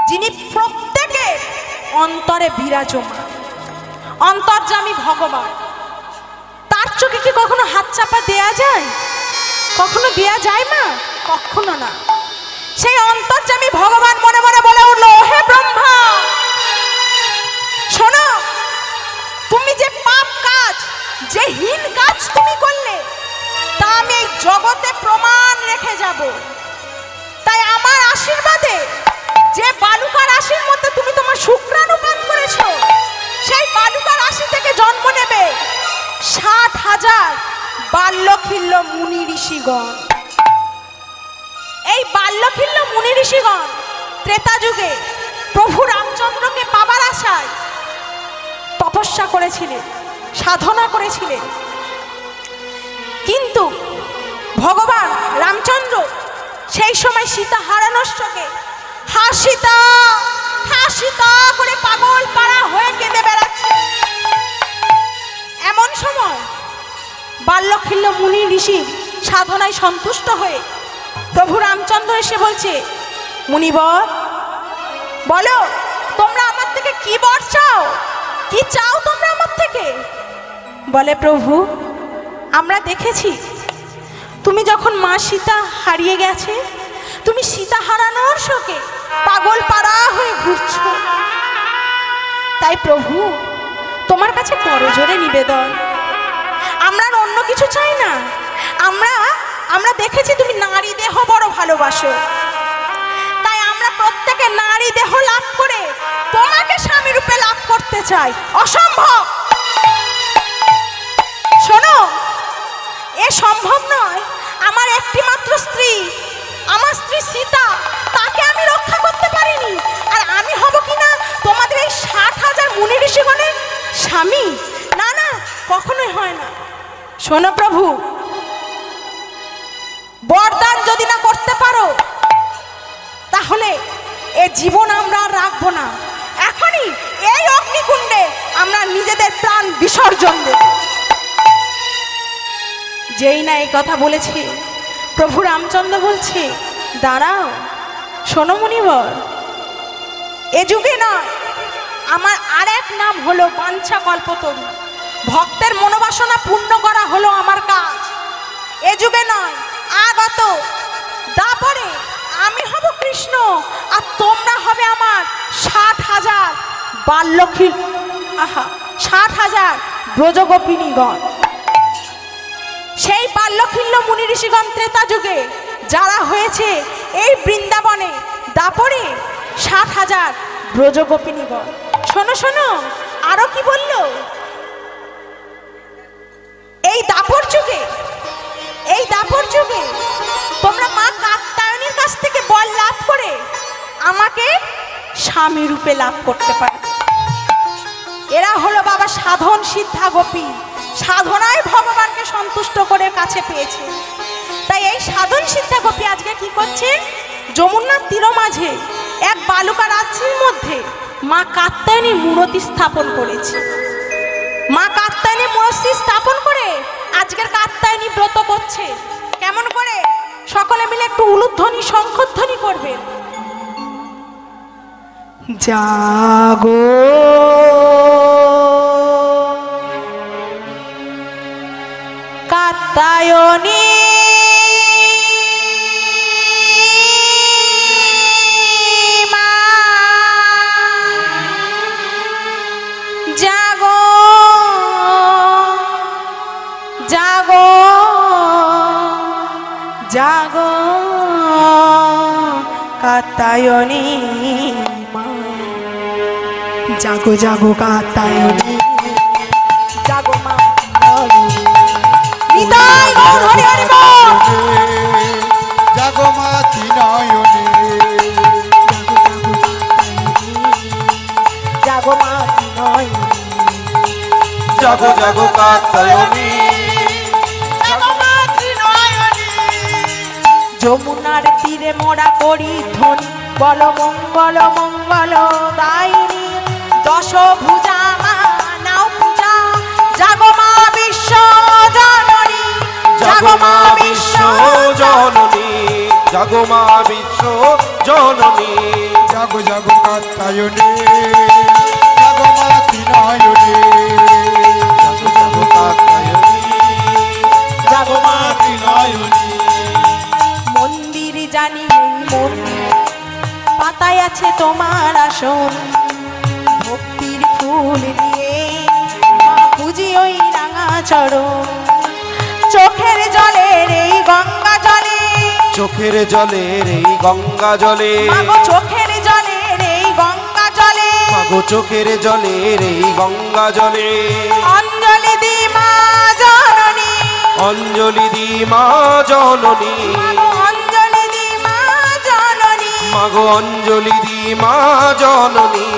যিনি প্রত্যেকের অন্তরে বিরাজমান, অন্তর্যামী ভগবান। তার চোখে কি কখনো হাত চাপা দেয়া যায়? কখনো দেয়া যায় না, কখনো না। সেই অন্তর্যামী ভগবান মনে মনে বলে উঠলো, হে ব্রহ্মা, শোনো, তুমি যে পাপ কাজ, যে হীন কাজ তুমি করলে, তা আমি এই জগতে প্রমাণ রেখে যাব। তাই আমার আশীর্বাদে যে বালুকা রাশির মধ্যে তুমি তোমার শুক্রানুপাত করেছো, সেই বালুকা রাশি থেকে জন্ম নেবে 60,000 বাল্যখিল্য মুনি ঋষিগণ। এই বাল্যখিল্য মুনি ঋষিগণ ত্রেতা যুগে প্রভু রামচন্দ্রকে পাবার আশায় তপস্যা করেছিলেন, সাধনা করেছিলেন। কিন্তু ভগবান রামচন্দ্র সেই সময় সীতা হারানোর শোকে হাসিতা হাসিতা করে পাগল পাড়া হয়ে কেঁদে বেড়াচ্ছে। এমন সময় বাল্যখিল্য মুনি ঋষি সাধনায় সন্তুষ্ট হয়ে প্রভু রামচন্দ্র এসে বলছে, মুনিবর বলো তোমরা আমার থেকে কি বর চাও, কি চাও তোমরা আমার থেকে? বলে, প্রভু আমরা দেখেছি তুমি যখন মা সীতা হারিয়ে গেছে, তুমি সীতা হারানোর শোকে পাগল পাড়া হয়ে ঘুরছো। তাই প্রভু তোমার কাছে করজোড়ে নিবেদন, আমরা অন্য কিছু চাই না। আমরা দেখেছি তুমি নারী দেহ বড় ভালোবাসো, তাই আমরা প্রত্যেকে নারী দেহ লাভ করে তোমাকে স্বামী রূপে লাভ করতে চাই। অসম্ভব, শোনো এ সম্ভব নয়। আমার একটি মাত্র স্ত্রী, আমার স্ত্রী সীতা, তাকে আমি রক্ষা করতে পারিনি, আর আমি হব কিনা তোমাদের এই 60,000 মুনি ঋষিগণের স্বামী? না না, কখনোই হয় না। শোনো প্রভু, বরদান যদি না করতে পারো তাহলে এ জীবন আমরা আর রাখবো না। এখনই এই অগ্নিকুণ্ডে আমরা নিজেদের প্রাণ বিসর্জন দেব। যেই না এই কথা বলেছে, প্রভু রামচন্দ্র বলছে, দাঁড়াও শোনো মুনিবর, এ যুগে নয়, আমার আর এক নাম হলো বাঞ্ছা কল্পতরু। ভক্তের মনোবাসনা পূর্ণ করা হলো আমার কাজ। এ যুগে নয়, আগত দাপরে আমি হব কৃষ্ণ, আর তোমরা হবে আমার 60,000 বাল্যখিল 60,000 ব্রজগোপিনীগণ। সেই বাল্যখিল্য মুনি ঋষিগণ ত্রেতা যুগে যারা হয়েছে এই বৃন্দাবনে দাপরে 60,000 ব্রজগোপিনীগণ। শোনো শোনো, আরো কি বলল, এই দাপর যুগে তোমরা মা কাত্যায়নীর কাছ থেকে বল লাভ করে আমাকে স্বামী রূপে লাভ করতে পারে। এরা হলো বাবা সাধন সিদ্ধা গোপী, সাধনায় ভগবানকে সন্তুষ্ট করে কাছে পেয়েছে। তাই এই সাধন সিদ্ধা গোপী আজকে কি করছে, যমুনার তীর মাঝে এক বালুকা রাত্রির মধ্যে মা কাত্যায়নীর মূর্তি স্থাপন করেছে। মা কাত্যায়নী মূর্তি স্থাপন করে আজকের কাত্যায়নী ব্রত করছে। কেমন করে? সকলে মিলে একটু উলুধ্বনি শঙ্খধ্বনি করবেন। জাগো কাত্যায়নী মা, জাগো জাগো জাগো কাত্যায়নী মা, জাগো জাগো কাত্যায়নী, জাগো মা। নিতাই গৌর হরি হরি বল। জাগো মাতি নয়নে, জাগো মাতি নয়নে, জাগো জাগো কাত্যায়নী, জাগো মাতি নয়নে। যমুনার তীরে মোরা করি ধ্বনি, বল মঙ্গল মঙ্গল দায়িনী। দশভুজা মা নাও পূজা, জাগো মা বিশ্ব জননী, জাগো মা বিশ্ব জননী, জাগো মা বিশ্ব জননী। জাগো জাগো কাত্যায়নী, জাগো মাতি নয়নে, জাগো জাগো কাত্যায়নী, জাগো মা। মাতি নয়নী। মন্দির জানি এই মন্দির, পাতায় আছে তোমার আসন, ভক্তির ফুল দিয়ে মা পুজি ওই রাঙা চরণ। চোখের জলের এই গঙ্গা জলে, চোখের জলের এই গঙ্গা জলে, মাগো চোখের জলের এই গঙ্গা জলে, মাগো চোখের জলের এই গঙ্গা জলে। অঞ্জলি দি মা জননী, অঞ্জলি দি মা জননী, মাগো অঞ্জলি দি মা জননী। মাগো অঞ্জলি দি মা জননী।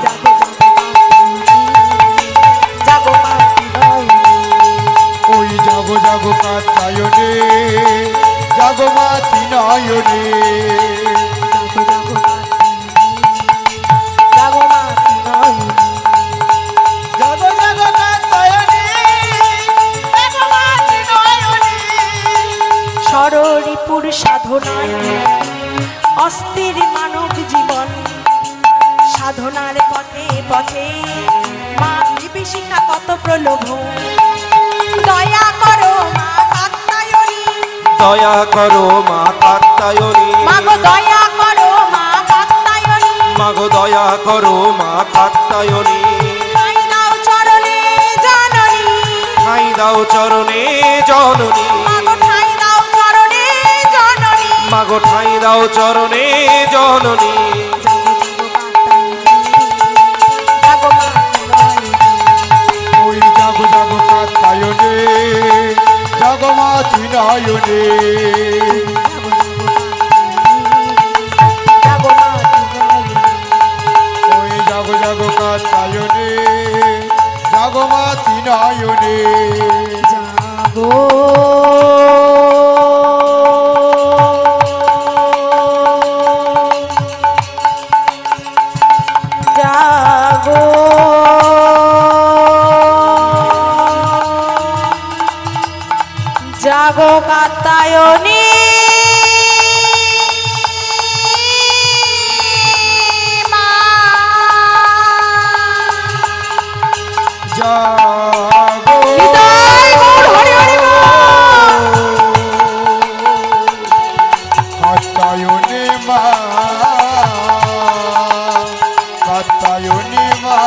জাগো জাগো মাতি নয়নে, ওই যাব জাগো জাগো কাত্তায়নে জাগো মা তিনয়নে জাগো মা তিনয়নে, জাগো জাগো কাত্তায়নী জাগো মা তিনয়নী ষড়রিপুর সাধনায় অস্থির মানব জীবন, সাধনার পথে পথে মা বিভীষিকা কত প্রলোভন। দয়া করো মা কাত্তায়নী, দয়া করো মা কাত্তায়নী, মাগো দয়া করো মা কাত্তায়নী, মাগো দয়া করো মা কাত্তায়নী, ঠাঁই দাও চরণে জননী, ঠাঁই দাও চরণে জননী, মাগো ঠাঁই দাও চরণে জননী। মাগো ঠাঁই দাও চরণে জননী। জাগো মা তিনয়নী, ওই জাগো জাগো কাত্তায়নে জাগো মা তিনয়নে জাগো মা তিনয়নী, ওই জাগো জাগো কাত্তায়নে জাগো মা তিনয়নে জাগো জাগো জাগো কাত্তায়নী মা, জাগো নিতাই গৌর হরি হরি বল। কাত্তায়নে মা কাত্তায়নে মা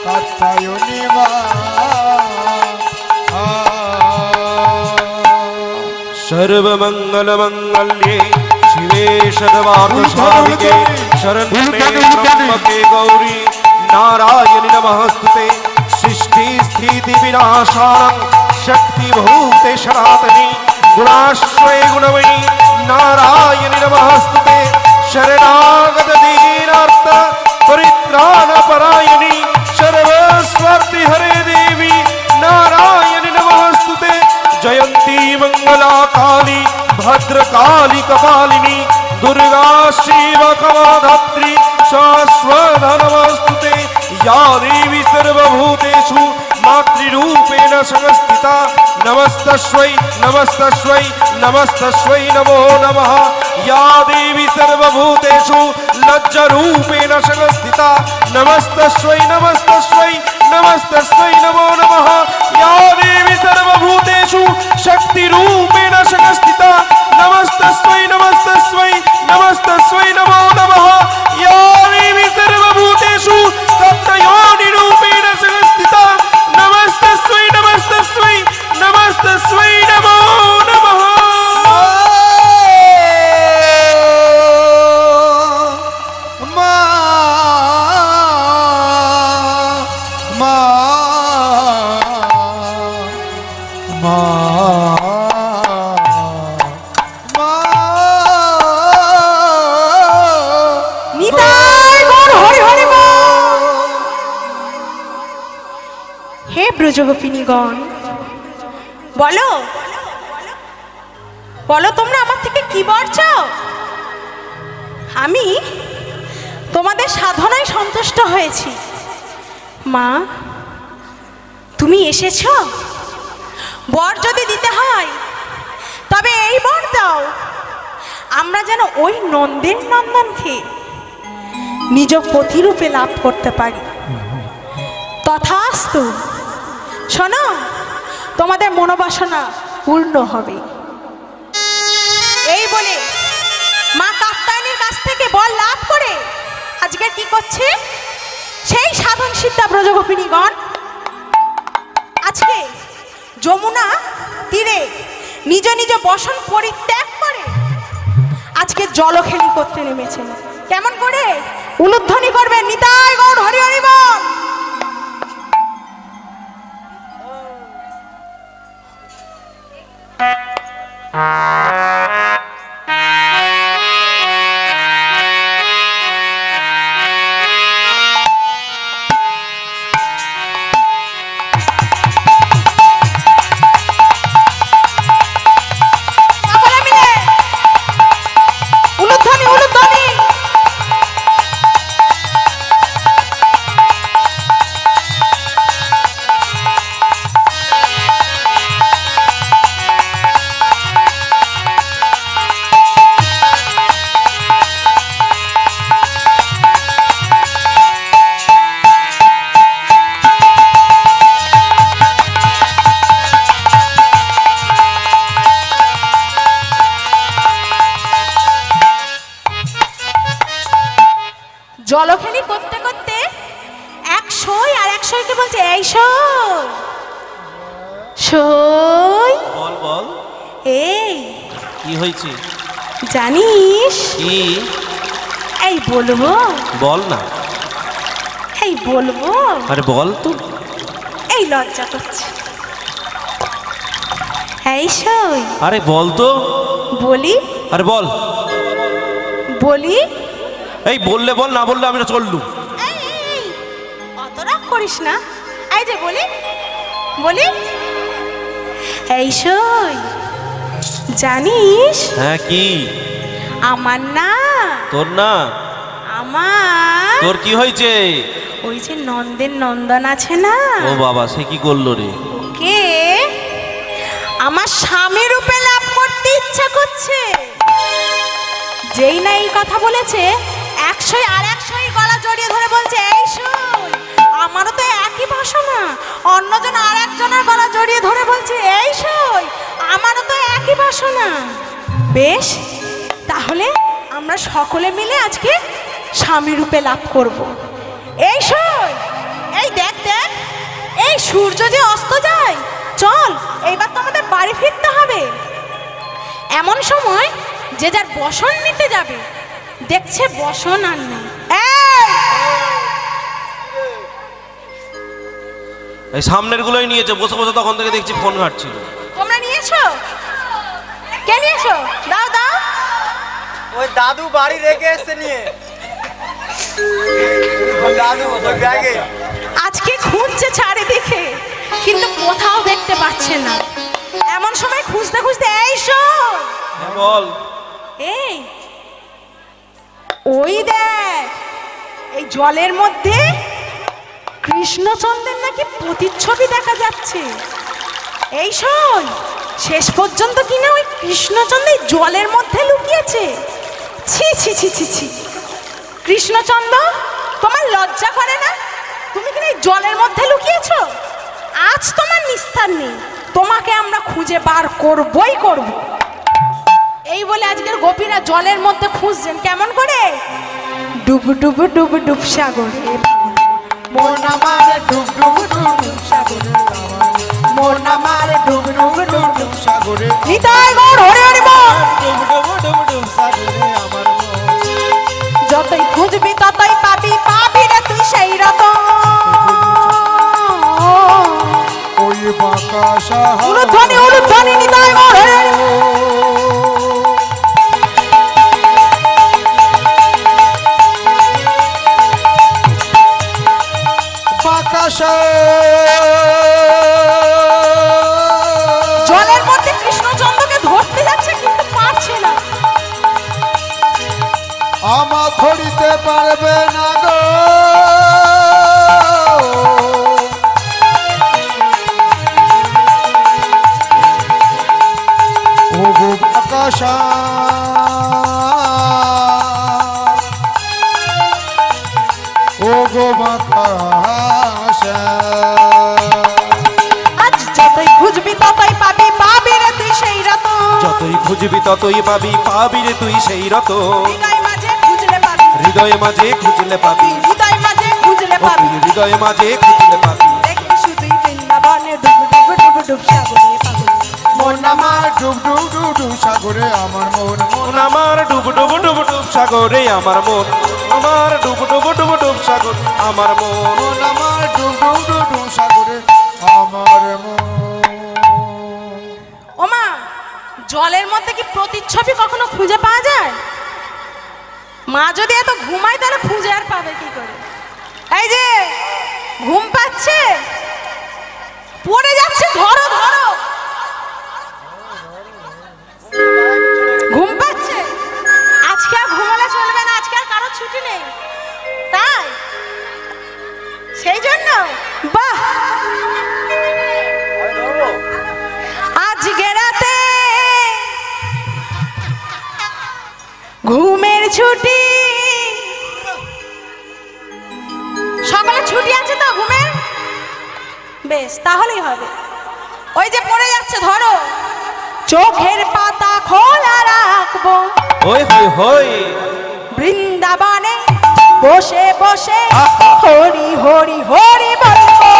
কাত্তায়নে মা सर्वमंगलमंगल्ये शिवे सर्वार्थसाधिके शरण्ये त्र्यंबके गौरी नारायणि नमस्तुते। सृष्टि स्थिति विनाशानं शक्तिभूते सनातनी गुणाश्रये गुणमयी नारायणि नमस्तुते। शरणागत दीनार्थ परित्राणपरायणी सर्वस्वार्थि हरे देवी नारायणि नमस्तुते। जयंती मंगला काली भद्रकाली कपालिनी दुर्गा शिव कमाधात्री शाश्वत नमस्तुते। या देवी सर्वभूतेषु मातृरूपेण संस्थिता नमस्तस्यै नमस्तस्यै नमस्तस्यै नमो नमः। या देवी सर्वभूतेषु लज्जरूपेण संस्थिता नमस्तस्यै नमस्तस्यै नमस्तस्यै नमो नमः। या देवी सर्वभूतेषु शक्तिरूपेण संस्थिता नमस्तस्यै नमस्तस्यै नमस्तस्यै नमो नमः। या देवी सर्वभूतेषु कात्यायनीरूपेण संस्थिता नमस्तस्यै नमस्तस्यै नमस्तस्यै नमो नमः। মা মা মা নিতাই গৌর হরি হরি বল। হে ব্রজগোপিনীগণ, বলো বলো তোমরা আমার থেকে কি বর চাও? আমি তোমাদের সাধনায় সন্তুষ্ট হয়েছি। মা, তুমি এসেছো, বর যদি দিতে হয় তবে এই বর দাও, আমরা যেন ওই নন্দের নন্দনকে নিজ পতিরূপে লাভ করতে পারি। তথাস্তু। শোনো, তোমাদের মনোবাসনা পূর্ণ হবে। এই বলে মা কাত্যায়নীর কাছ থেকে বর লাভ করে আজকে কি করছে? সেই সাধন সিদ্ধা ব্রজগোপিনীগণ আজকে যমুনা তীরে নিজ নিজ বসন পরিত্যাগ করে আজকে জলখেলি করতে নেমেছেন। কেমন করে? উলুধ্বনি করবে নিতাই গৌর হরি হরি বল। জলখেলি করতে করতে এক সই আর এক সইকে বলছে এই সই সই বল বল এই কি হয়েছে জানিস কি এই বলবো বল না এই বলবো আরে বল তো এই লজ্জা করছে এই সই আরে বল তো বলি আরে বল বলি এই বললে বল না বললে আমি না চললু এই, এই, অত রাগ করিস না এই যে বলি বলি এই সই জানিস হ্যাঁ কি আমার না তোর না আমার তোর কি হয়েছে ওই যে নন্দের নন্দন আছে না ও বাবা সে কি করলো রে কে আমার স্বামী রূপে লাভ করতে ইচ্ছা করছে যেই না এই কথা বলেছে একশই আর একশই গলা জড়িয়ে ধরে বলছে এই সই আমারও তো একই বাসনা অন্যজন আর একজনের গলা জড়িয়ে ধরে বলছে এই সই আমারও তো একই বাসনা বেশ তাহলে আমরা সকলে মিলে আজকে স্বামী রূপে লাভ করব এই সই এই দেখ দেখ এই সূর্য যে অস্ত যায় চল এইবার তো আমাদের বাড়ি ফিরতে হবে এমন সময় যে যার বসন নিতে যাবে দেখছে বসন আর নেই এই সামনের গুলোই নিয়েছে বসে বসে তখন থেকে দেখছি ফোন ঘাটছিল তোমরা নিয়েছো কে নিয়েছো দাও দাও ওই দাদু বাড়ি রেখে এসছে নিয়ে ওই দাদু ওই ব্যাগে আজকে খুঁজছে চারিদিকে কিন্তু কোথাও দেখতে পাচ্ছে না এমন সময় খুঁজতে খুঁজতে এই শোন হ্যাঁ, বল এই ওই দেখ এই জলের মধ্যে কৃষ্ণচন্দ্রের নাকি প্রতিচ্ছবি দেখা যাচ্ছে এই শোন শেষ পর্যন্ত কিনা ওই কৃষ্ণচন্দ্র জলের মধ্যে লুকিয়েছে ছি ছি ছি ছি ছি কৃষ্ণচন্দ্র তোমার লজ্জা করে না তুমি কিনা এই জলের মধ্যে লুকিয়েছো আজ তোমার নিস্তার নেই তোমাকে আমরা খুঁজে বার করবই করব এই বলে আজকের গোপীরা জলের মধ্যে খুঁজছেন কেমন করে ডুব ডুব ডুব ডুব সাগরে মোর নামারে ডুব ডুব ডুব ডুব সাগরে মোর নামারে ডুব ডুব ডুব ডুব সাগরে নিতাই গৌর হরি হরি বল যতই খুঁজবি ততই পাবি পাবি রে তুই সেই রকম ওই বাঁকা সাহা উলুধ্বনি নিতাই গৌর হরি হরি বাঁকা জলের মধ্যে কৃষ্ণচন্দ্রকে ধরতে যাচ্ছে কিন্তু পারছে না আমা ধরিতে পারবে না গো ও গো আকাশা ও গো বাকাশা আজ যতই খুঁজবি ততই পাবি পাবি রে তুই সেই রকম যতই খুঁজবি ততই পাবি পাবি রে তুই সেই রত হৃদয় মাঝে খুঁজলে পাবি হৃদয়ে মাঝে খুঁজলে পাবি হৃদয় মাঝে খুঁজলে ও পাবি তুই হৃদয়ে মাঝে খুঁজলে পাবি দেখবি শুধুই বৃন্দাবনে ডুব ডুব ডুব ডুব সাগরে পাগল মন আমার ডুব ডুব ডুব ডুব সাগরে আমার মন মন আমার ডুব ডুব ডুব ডুব সাগরে আমার মন আমার ডুব ডুব ডুব ডুব সাগর আমার মন মন আমার ডুব ডুব ডুব ডুব সাগরে আমার মন ওমা জলের মধ্যে কি প্রতিচ্ছবি কখনো খুঁজে পাওয়া যায় মা যদি এত ঘুমায় তাহলে খুঁজে আর পাবে কি করে এই যে ঘুম পাচ্ছে পড়ে যাচ্ছে ধরো ধরো ঘুম পাচ্ছে আজকে আর ঘুমালে চলবে না আজকে আর কারো ছুটি নেই তাই সেই জন্য বাহ আজকে রাতে ঘুমের ছুটি সকালে ছুটি আছে তো ঘুমের বেশ তাহলেই হবে ওই যে পড়ে যাচ্ছে ধরো চোখের পাতা খোলা রাখবো হই হই হই বৃন্দাবনে বসে বসে হরি হরি হরি বলবো।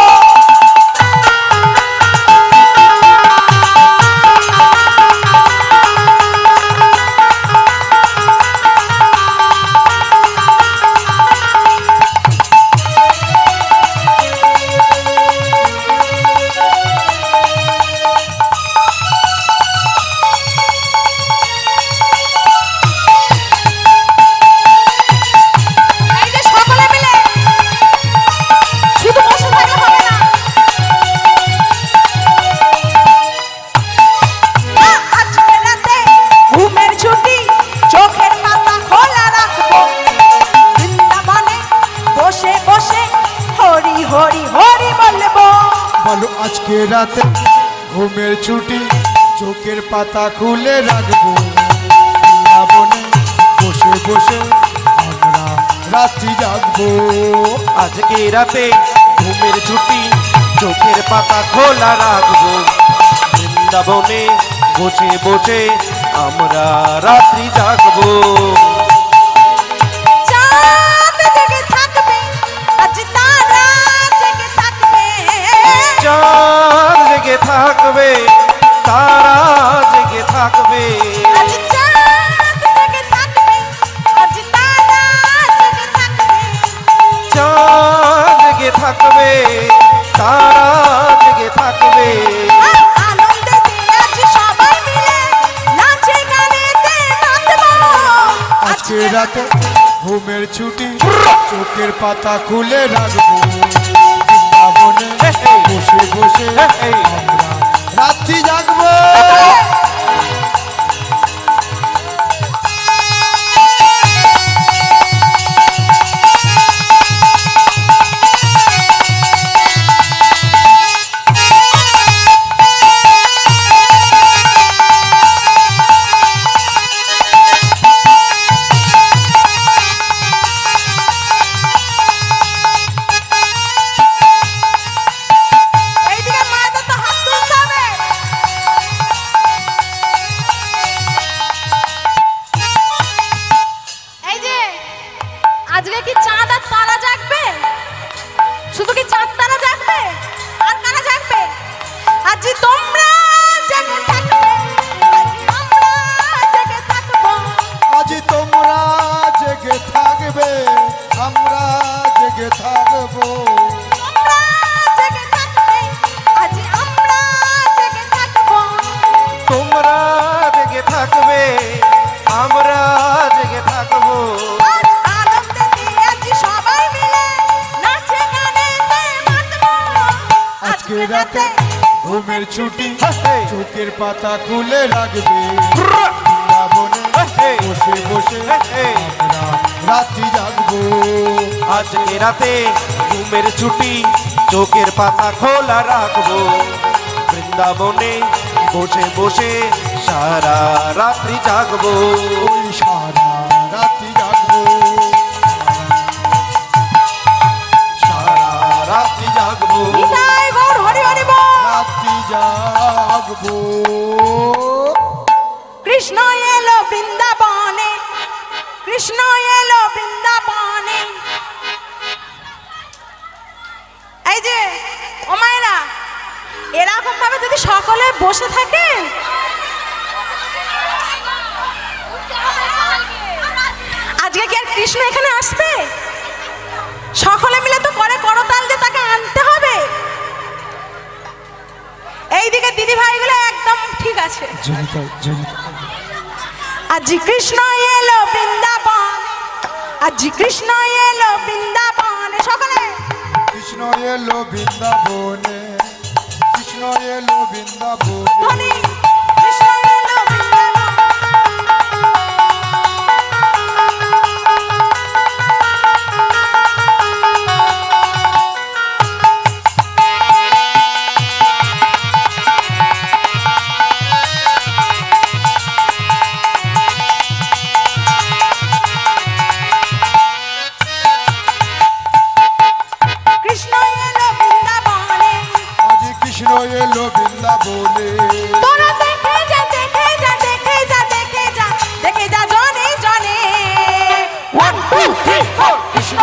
বলো আজকে রাতে ঘুমের ছুটি চোখের পাতা খুলে রাখবো বৃন্দাবনে বসে বসে আমরা রাত্রি জাগবো। আজকে রাতে ঘুমের ছুটি চোখের পাতা খোলা রাখবো বৃন্দাবনে বসে বসে আমরা রাত্রি জাগবো। চাঁদ জেগে থাকবে আজ তারা জেগে থাকবে, চাঁদ জেগে থাকবে তারা জেগে থাকবে, আজ চাঁদ জেগে থাকবে আজ তারা জেগে থাকবে, চাঁদ জেগে থাকবে তারা জেগে থাকবে। আনন্দেতে আজ সবাই মিলে নাচে গানেতে মাতবো। আজকে রাতে ঘুমের ছুটি চোখের পাতা খুলে রাখবো বৃন্দাবনে বসে বসে আমরা রাত্রি জাগবো। এইদিকে মায়েদের তো হাত তুলতে হবে। এই যে আজকে কি চাঁদ আর তারা জাগবে? শুধু কি চাঁদ তারা জাগবে? আর কারা জাগবে? আজ তোমরা জেগে থাকবে, আজ আমরা জেগে থাকবো। আজ তোমরা জেগে থাকবে আমরা জেগে থাকবো। তোমরা জেগে থাকবে, আজ আমরা জেগে থাকবো। তোমরা জেগে থাকবে আমরা জেগে থাকবো। আজ আনন্দেতে আজ সবাই মিলে নাচে গানেতে মাতবো। আজকে রাতে ঘুমের ছুটি চোখের পাতা খুলে রাখবে বৃন্দাবনে বসে বসে আমরা রাত্রি জাগবো। আজকে রাতে ঘুমের ছুটি চোখের পাতা খোলা রাখবো বৃন্দাবনে বসে বসে সারা রাত্রি জাগবো। ওই সারা রাত্রি জাগবো সারা রাত্রি জাগবো। নিতাই গৌর হরি হরি বল। রাত্রি জাগবো। কৃষ্ণ এলো বৃন্দাবনে, কৃষ্ণ এলো বৃন্দাবনে। এই যে ও মায়েরা, এরকম ভাবে যদি সকলে বসে থাকেন, আজকে কি আর কৃষ্ণ এখানে আসবে? সকলে মিলে তো করে করতাল দিয়ে তাকে আনতে হবে। এইদিকে দিদি ভাইগুলো একদম ঠিক আছে। আজ কৃষ্ণ এলো বৃন্দাবন, আজ কৃষ্ণ এলো বৃন্দাবনে। সকলে কৃষ্ণ এলো বৃন্দাবনে, কৃষ্ণ এলো বৃন্দাবনে। ধ্বনি, কৃষ্ণ এলো বৃন্দাবনে। কৃষ্ণ এলো বৃন্দাবনে, আজ কৃষ্ণ এলো বৃন্দাবনে। তোরা দেখে যা দেখে যা দেখে যা দেখে যা দেখে যা জনে জনে। 1 2 3 4 কৃষ্ণ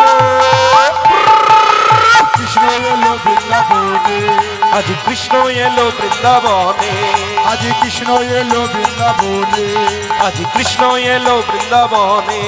কৃষ্ণ এলো বৃন্দাবনে আজ কৃষ্ণ এলো বৃন্দাবনে আজ কৃষ্ণ এলো বৃন্দাবনে আজ কৃষ্ণ এলো বৃন্দাবনে